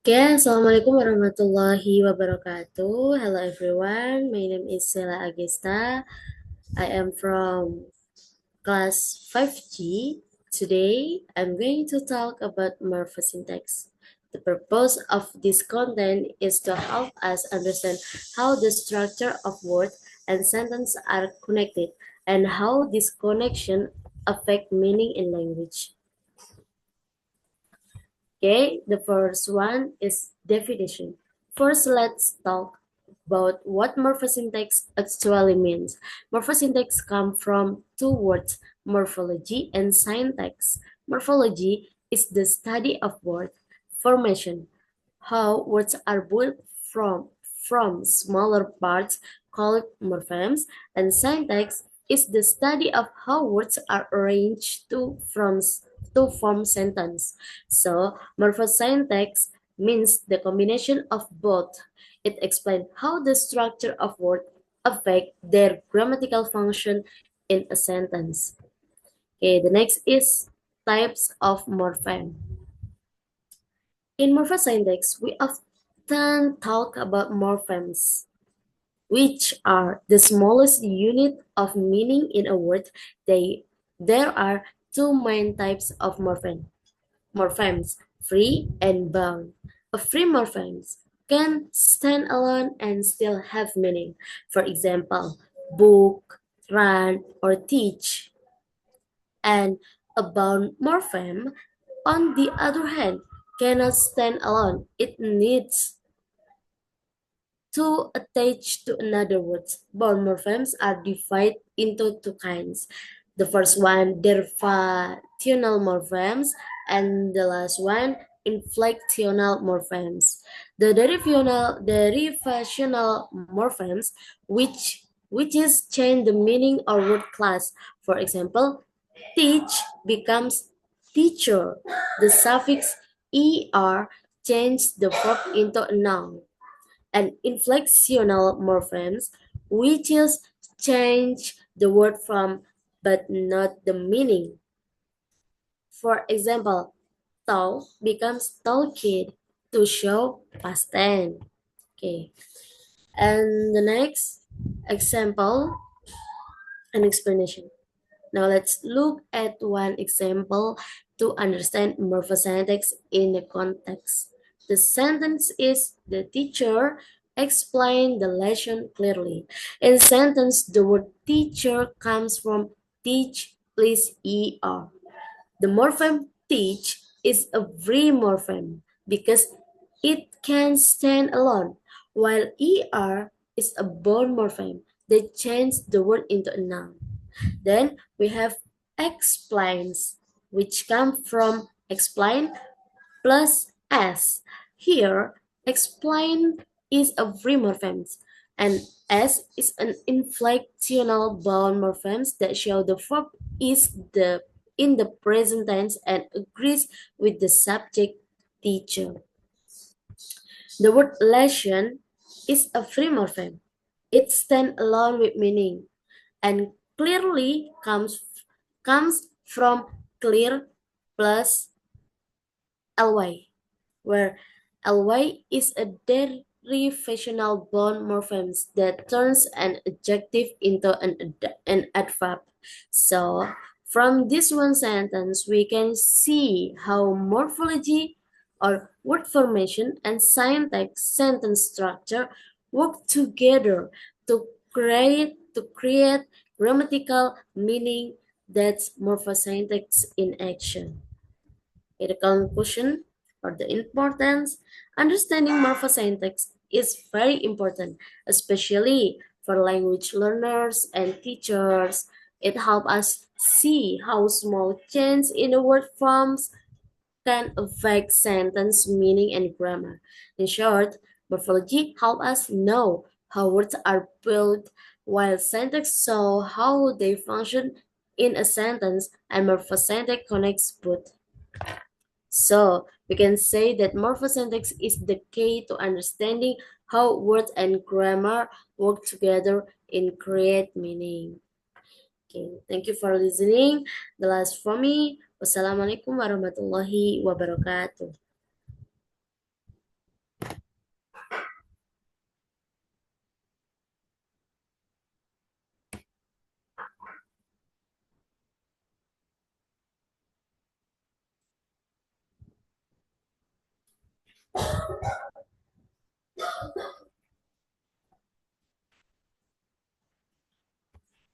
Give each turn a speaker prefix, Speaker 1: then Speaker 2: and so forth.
Speaker 1: Oke, Assalamualaikum warahmatullahi wabarakatuh. Hello everyone, my name is Sela Agesta. I am from class 5G. Today, I'm going to talk about morphosyntax. The purpose of this content is to help us understand how the structure of words and sentence are connected and how this connection affect meaning in language. Okay, the first one is definition. First, let's talk about what morphosyntax actually means. Morphosyntax comes from two words, morphology and syntax. Morphology is the study of word formation, how words are built from smaller parts called morphemes, and syntax is the study of how words are arranged to form sentence. So, morphosyntax means the combination of both. It explains how the structure of words affect their grammatical function in a sentence. Okay, the next is types of morpheme. In morphosyntax, we often talk about morphemes, which are the smallest unit of meaning in a word. There are two main types of morphemes, free and bound. A free morphemes can stand alone and still have meaning. For example, book, run, or teach. And a bound morpheme, on the other hand, cannot stand alone. It needs to attach to another word. Bound morphemes are divided into two kinds. The first one, derivational morphemes, and the last one, inflectional morphemes. The derivational morphemes, which is change the meaning or word class. For example, teach becomes teacher. The suffix er changes the verb into a noun. And inflectional morphemes, which is change the word from but not the meaning. For example, tall becomes tall kid to show past tense. Okay. And the next example, an explanation. Now let's look at one example to understand morphosyntax in the context. The sentence is the teacher explained the lesson clearly. In sentence, the word teacher comes from teach plus er. The morpheme teach is a free morpheme because it can stand alone, while er is a bound morpheme that changes the word into a noun. Then we have explains, which come from explain plus s. Here, explain is a free morpheme, and s is an inflectional bound morpheme that show the verb is the in the present tense and agrees with the subject teacher. The word lesson is a free morpheme. It stands alone with meaning and clearly comes from clear plus ly, where ly is a derivational bound morpheme that turns an adjective into an adverb. So, from this one sentence, we can see how morphology or word formation and syntax sentence structure work together to create grammatical meaning. That's morphosyntax in action. In the conclusion or the importance, understanding morphosyntax is very important, especially for language learners and teachers. It helps us see how small change in the word forms can affect sentence meaning and grammar. In short, morphology helps us know how words are built, while syntax show how they function in a sentence, and morphosyntax connects both. So we can say that morphosyntax is the key to understanding how words and grammar work together in create meaning. Okay, thank you for listening. The last for me. Wassalamualaikum warahmatullahi wabarakatuh.